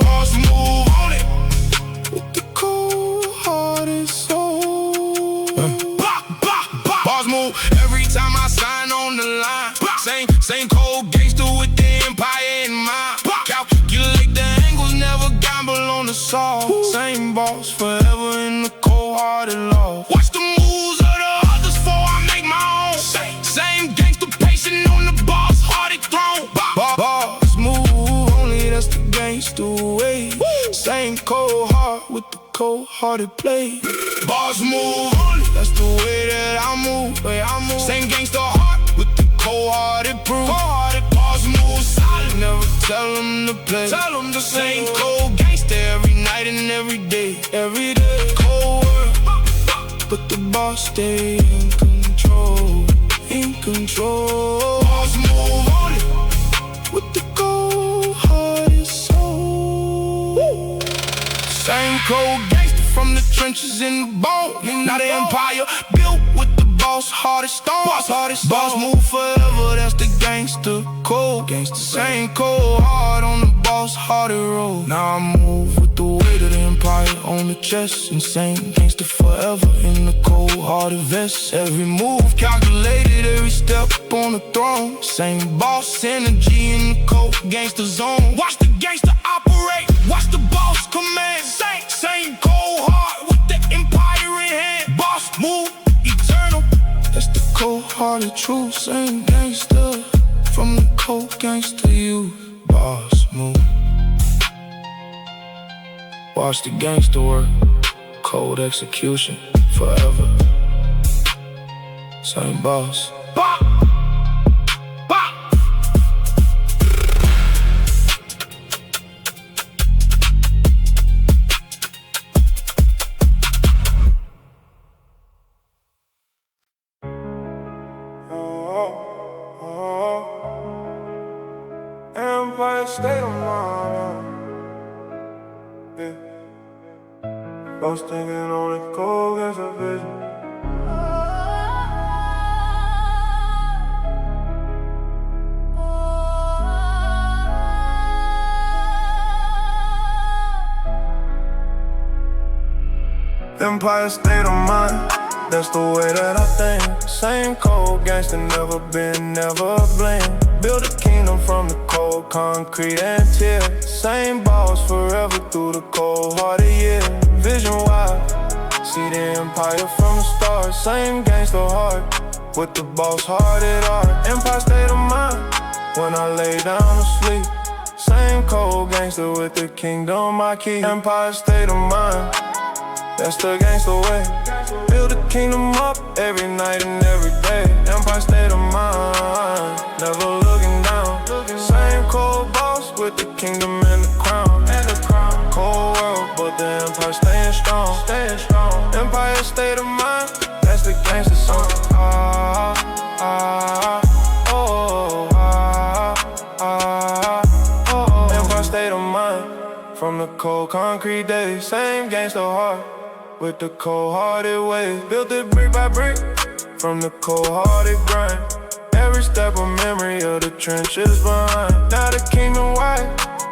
A: Boss move only with the cold-hearted soul. Boss move every time I sign on the line. Same cold gangster with the empire in mind. Calculate the angles, never gamble on the saw. Same boss forever in the cold-hearted law. Watch the moves of the others before I make my own. Same gangster patient on the boss-hearted throne. Boss move only, that's the gangster way. Same cold heart with the cold-hearted play. Boss move only, that's the way that I move. Same gangster heart with the cold-hearted proof. Boss move solid, never tell them to play. The same cold gangster every night and every day. Cold world, but the boss stay in control. Boss move only with the cold-hearted soul. Same cold gangster from the trenches in the bone. Now the empire built with the boss hardest stone. Boss move forever, that's the gangster code. Same cold heart on the boss hearted road. Now I move with the weight of the empire on the chest. Insane gangster forever in the cold hearted vest. Every move calculated, every step on the throne. Same boss energy in the cold gangster zone. Watch the gangster operate, watch the boss command. Same cold heart with the empire in hand. Boss move eternal, that's the cold-hearted truth. Same gangster from the cold gangster youth. Boss move. Watch the gangster work, cold execution forever. Same boss.
B: state of mind. Yeah. Boss thinking on the cold against a vision. Empire state of mind, that's the way that I think. Same cold gangster, never been, never blame. Build a kingdom from the cold concrete and tears. Same boss forever through the cold-hearted years. Vision wide, see the empire from the start. Same gangster heart, with the boss-hearted art. Empire state of mind, when I lay down to sleep. Same cold gangster with the kingdom I keep. Empire state of mind, that's the gangster way. Build a kingdom up every night and every day. Empire state of mind, never looking down. Same cold boss with the kingdom and the crown. Cold world, but the empire staying strong. Empire state of mind, that's the gangster song. Empire state of mind, from the cold concrete days. Same gangster heart, with the cold-hearted ways. Built it brick by brick, from the cold-hearted grind. Every step a memory of the trenches behind. Now the kingdom wide,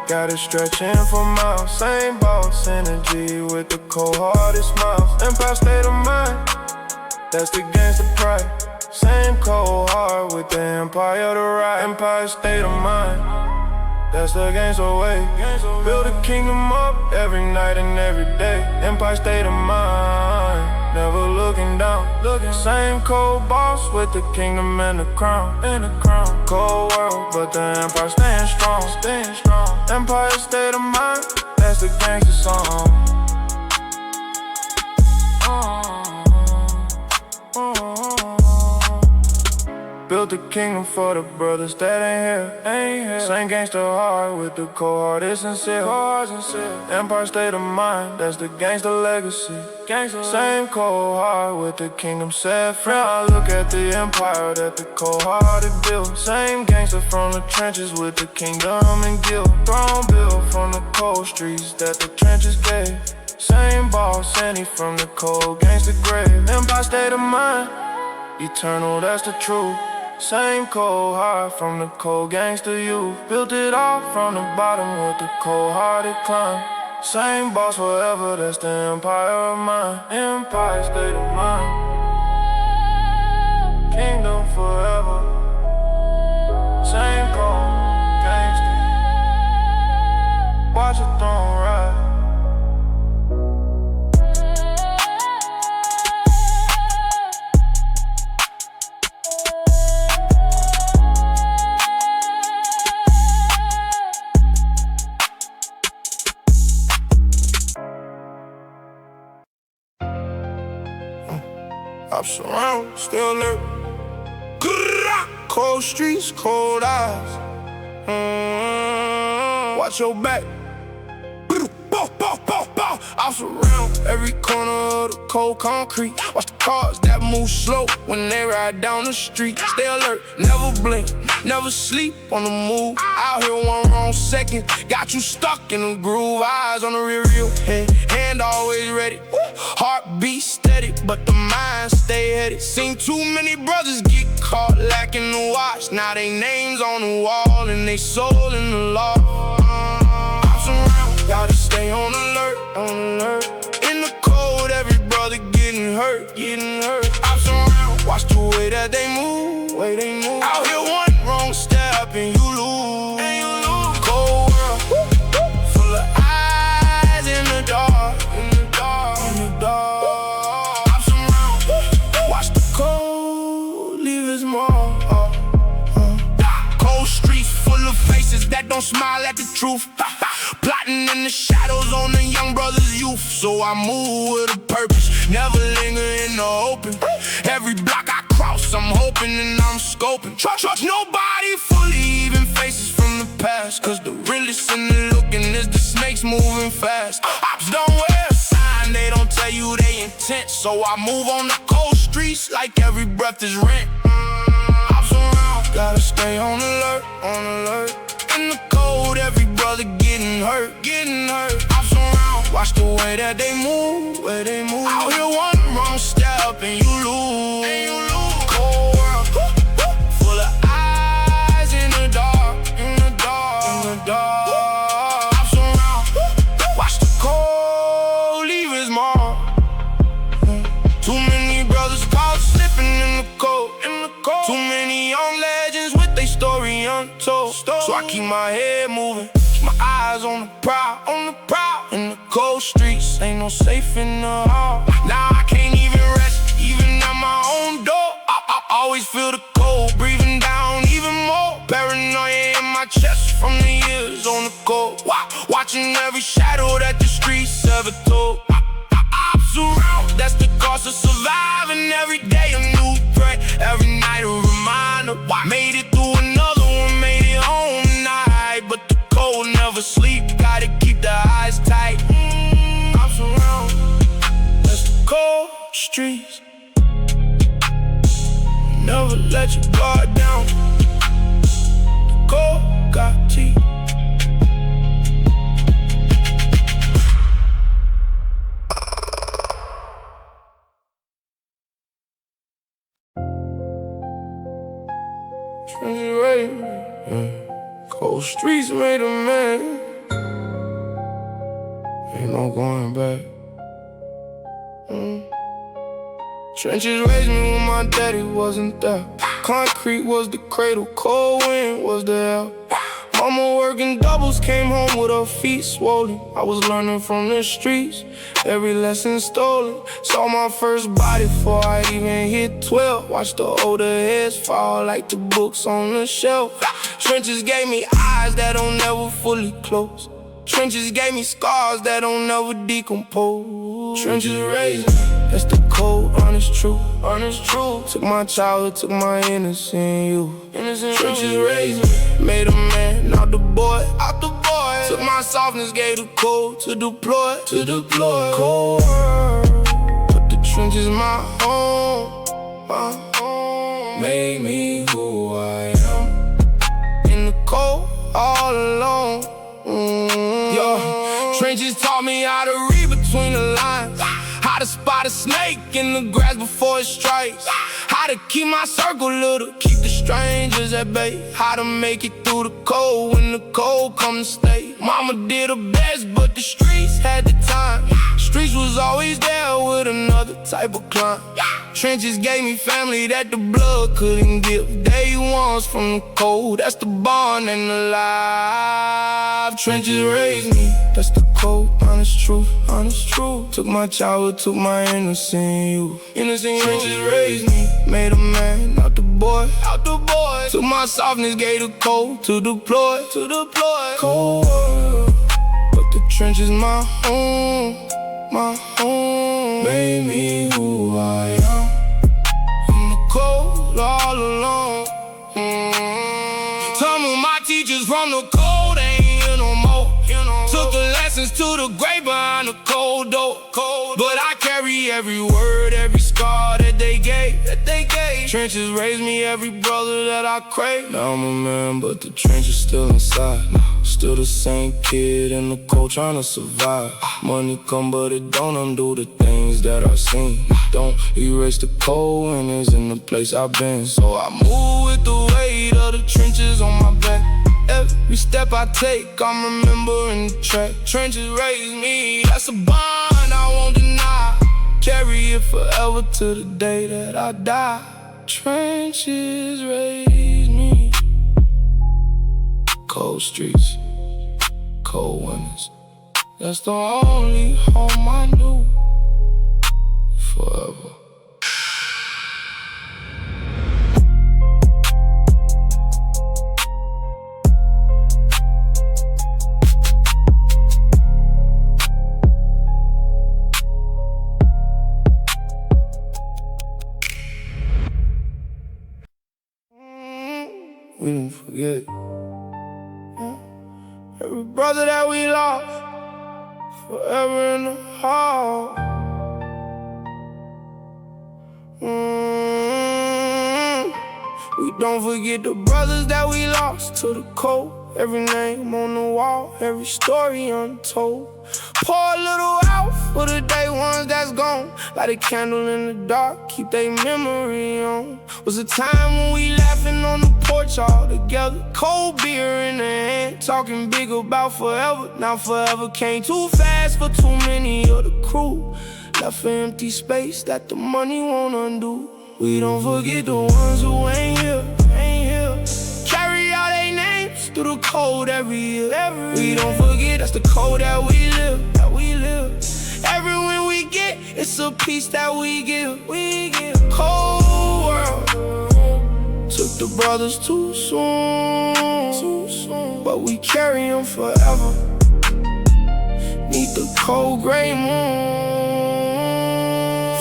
B: got it stretching for miles. Same boss energy with the cold-hearted smiles. Empire state of mind, that's the gangster pride. Same cold heart with the empire to ride. Empire state of mind, that's the gangster way. Build a kingdom up every night and every day. Empire state of mind, never looking down. Same cold boss with the kingdom and the crown. Cold world, but the empire staying strong. Empire state of mind, that's the gangster song. Built a kingdom for the brothers that ain't here. Same gangster heart with the cold heart is sincere. Empire state of mind, that's the gangster legacy. Same cold heart with the kingdom set free. I look at the empire that the cold hearted built. Same gangster from the trenches with the kingdom and guilt. Throne built from the cold streets that the trenches gave. Same boss, and he from the cold gangster grave. Empire state of mind, eternal, that's the truth. Same cold heart from the cold gangster youth. Built it all from the bottom with the cold-hearted climb. Same boss forever, that's the empire of mine. Empire state of mind, kingdom forever. Same cold gangster, watch the throne ride. I'm surrounded, still alert. Cold streets, cold eyes. Watch your back. I'm surrounded, every corner of the cold concrete. Watch the cars that move slow when they ride down the street. Stay alert, never blink, never sleep on the move. Out here one wrong second, got you stuck in the groove. Eyes on the rear view, hand always ready. Heartbeat steady, but the mind stay headed. Seen too many brothers get caught lacking the watch. Now they names on the wall and they soul in the law. I'm surrounded, gotta stay on alert. In the cold, every brother getting hurt. I'm surrounded, watch the way that they move. Out here one wrong step and you lose. Cold world, full of eyes in the dark. I'm surrounded, watch the cold leave his mark. Cold streets full of faces that don't smile at the truth. Plotting in the shadows on the young brother's youth. So I move with a purpose, never linger in the open. Every block I cross, I'm hoping and I'm scoping. Trust nobody fully, even faces from the past. Cause the realest in the looking is the snakes moving fast. Ops don't wear a sign, they don't tell you they intent. So I move on the cold streets like every breath is rent. Ops around, gotta stay on alert.
A: in the cold, every brother getting hurt. Ops around, watch the way that they move. Out here one wrong step and you lose. Cold world, full of eyes in the dark. Ops around, watch the cold leave his mark. Too many brothers caught slipping in the cold. Too many young legends with their story untold. So I keep my head moving, keep my eyes on the prowl. In the cold streets, ain't no safe in the hall. Now I can't even rest, even at my own door. I always feel the cold, breathing down even more. Paranoia in my chest from the years on the cold. Watching every shadow that the streets ever told. Ops around, that's the cost of surviving. Every day a new threat, every night a reminder. Made it through another one, made it home tonight. But the cold never sleep, gotta keep the eyes tight. Ops around, that's the cold streets. Never let your guard down. The cold got teeth. Cold streets made a man. Ain't no going back. Trenches raised me when my daddy wasn't there. Concrete was the cradle, cold wind was the air. Mama working doubles, came home with her feet swollen. I was learning from the streets, every lesson stolen. Saw my first body before I even hit 12. Watched the older heads fall like the books on the shelf. Trenches gave me eyes that don't never fully close. Trenches gave me scars that don't never decompose. Trenches raised me, that's the cold, honest truth. Took my childhood, took my innocent youth. Trenches raised me, made a man, out the boy. Took my softness, gave the code to deploy. Cold world, but the trenches my home. Made me who I am. In the cold, all alone. Trenches taught me how to read between the lines, how to spot a snake in the grass before it strikes, how to keep my circle little, keep the strangers at bay, how to make it through the cold when the cold come to stay. Mama did her best, but the streets had the time. Streets was always there with another type of climb. Trenches gave me family that the blood couldn't give. Day ones from the cold, that's the bond and the life. Trenches raised me, that's the cold, honest truth. Took my childhood, took my innocent youth. Trenches raised me, made a man, out the boy. Took my softness, gave the code to deploy. Cold world, but the trenches my home. Made me who I am. In the cold, all alone. Some of my teachers from the cold ain't here no more. Took the lessons to the grave behind the cold door. But I carry every word, every scar that they gave. Trenches raised me, every brother that I crave. Now I'm a man, but the trenches still inside. Still the same kid in the cold trying to survive. Money come but it don't undo the things that I've seen. Don't erase the cold when it's in the place I've been. So I move with the weight of the trenches on my back. Every step I take, I'm remembering the track. Trenches raised me, that's a bond I won't deny. Carry it forever to the day that I die. Trenches raised me. Cold streets, cold winters, that's the only home I knew forever. We didn't forget. Every brother that we lost, forever in the hall. We don't forget the brothers that we lost to the cold.
B: every name on the wall, every story untold. Pour a little out for the day ones that's gone. Light a candle in the dark, keep they memory on. Was a time when we laughing on the porch all together, cold beer in the hand, talking big about forever. Now forever came too fast for too many of the crew. Left an empty space that the money won't undo. We don't forget the ones who ain't here, Carry out their names through the cold every year. We don't forget that's the code that we live, Every win we get, it's a piece that we give. Cold world took the brothers too soon, but we carry them forever. Neath the cold gray moon.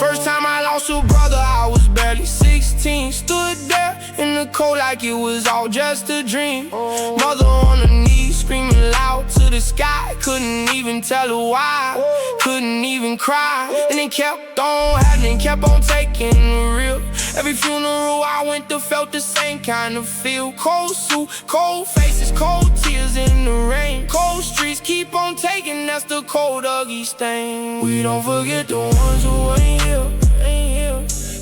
B: First time I lost a brother, I was barely 16. Stood there in the cold like it was all just a dream. Mother on her knees, screaming loud to the sky. Couldn't even tell her why, couldn't even cry. And it kept on happening, kept on taking the real. Every funeral I went to felt the same kind of feel. Cold suit, cold faces, cold tears in the rain. Cold streets keep on taking, that's the cold ugly stain. We don't forget the ones who ain't here,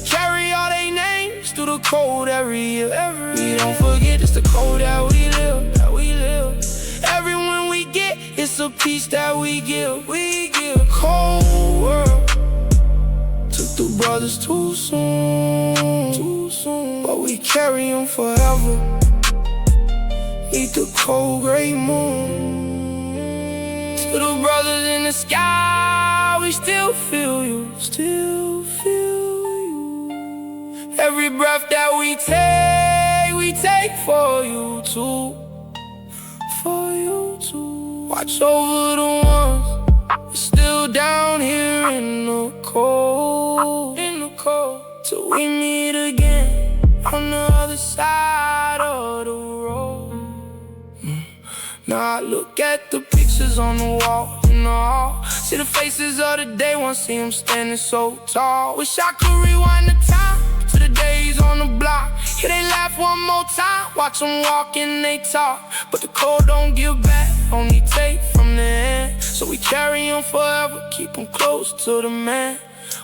B: Carry all their names through the cold every year. We don't forget it's the cold that we live, Every win we get, it's a piece that we give. Cold world took the brothers too soon, but we carry them forever. Eat the cold gray moon. To the brothers in the sky, we still feel you, Every breath that we take for you too, Watch over the ones still down here in the cold, till we meet again on the other side of the road. Now I look at the pictures on the wall in the hall, see the faces of the day one, see them standing so tall. Wish I could rewind the time to the days on the block. Hear they laugh one more time, watch them walk and they talk. But the cold don't give back, only take from the end. So we carry them forever, keep them close to the man.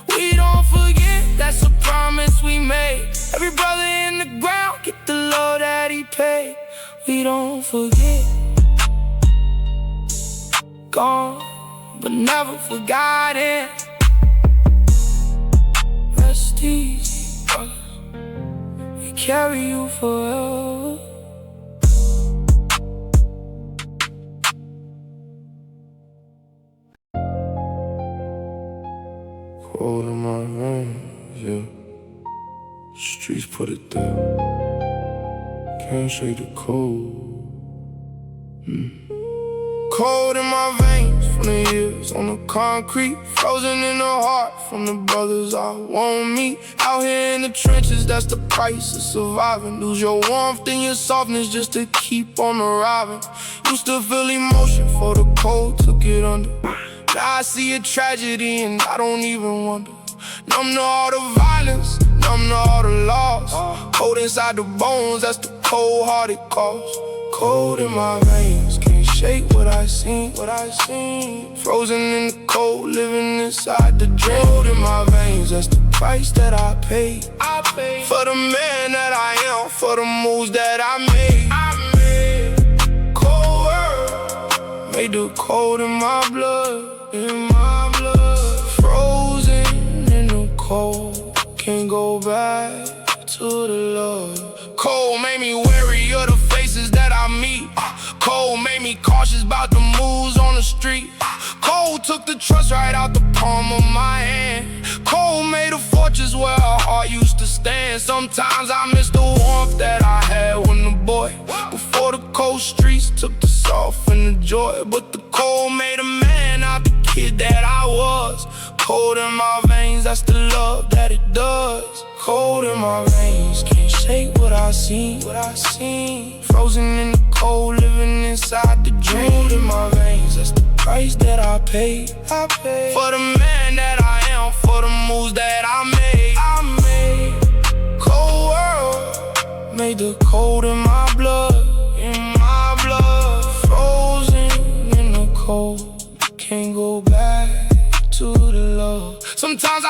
B: We don't forget, that's a promise we made. Every brother in the ground, get the love that he paid. We don't forget. Gone, but never forgotten. Rest easy, brother. We carry you forever. Cold in my veins, Streets put it there. Can't shake the cold. Cold in my veins from the years on the concrete, frozen in the heart from the brothers I won't meet. Out here in the trenches, that's the price of surviving. Lose your warmth and your softness just to keep on arriving. Used to feel emotion for the cold, took it under. Now I see a tragedy and I don't even wonder. Numb to all the violence, numb to all the loss. Cold inside the bones, that's the cold heart it calls. Cold in my veins, can't shake what I seen. Frozen in the cold, living inside the dream. Cold in my veins, that's the price that I paid. For the man that I am, for the moves that I made. Cold world, made the cold in my blood, Frozen in the cold, can't go back to the love. Cold made me wary of the faces that I meet. Cold made me cautious about the moves on the street. Cold took the trust right out the palm of my hand. Cold made a fortress where our heart used to stand. Sometimes I miss the warmth that I had when the boy. Before the cold streets took the soft and the joy. But the cold made a man out the kid that I was. Cold in my veins, that's the love that it does. Cold in my veins, can't shake what I seen. Frozen in the cold, living inside the dream. Cold in my veins, that's the price that I paid. For the man that I am, for the moves that I made. Cold world, made the cold in my blood,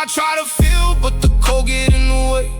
A: I try to feel, but the cold get in the way.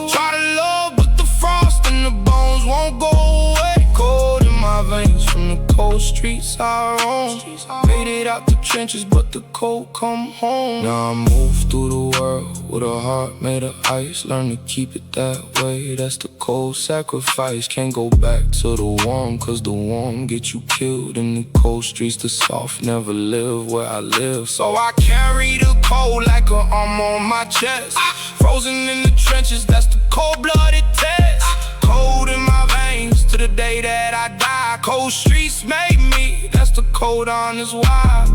A: Try to love, but the frost in the bones won't go away. Cold in my veins from the cold streets I roam. Made it out the trenches, but the cold come home. Now I move through the world with a heart made of ice. Learn to keep it that way, that's the cold sacrifice. Can't go back to the warm, cause the warm get you killed. In the cold streets, the soft never live where I live. So I carry the cold like an arm on my chest. Frozen in the trenches, that's the cold-blooded test. Cold in my veins to the day that I die. Cold streets made me, that's the cold honest why.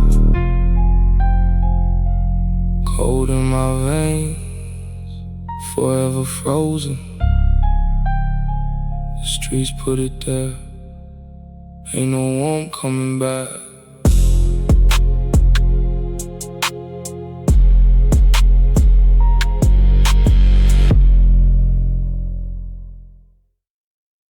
A: Cold in my veins, forever frozen. The streets put it there, ain't no warmth coming back.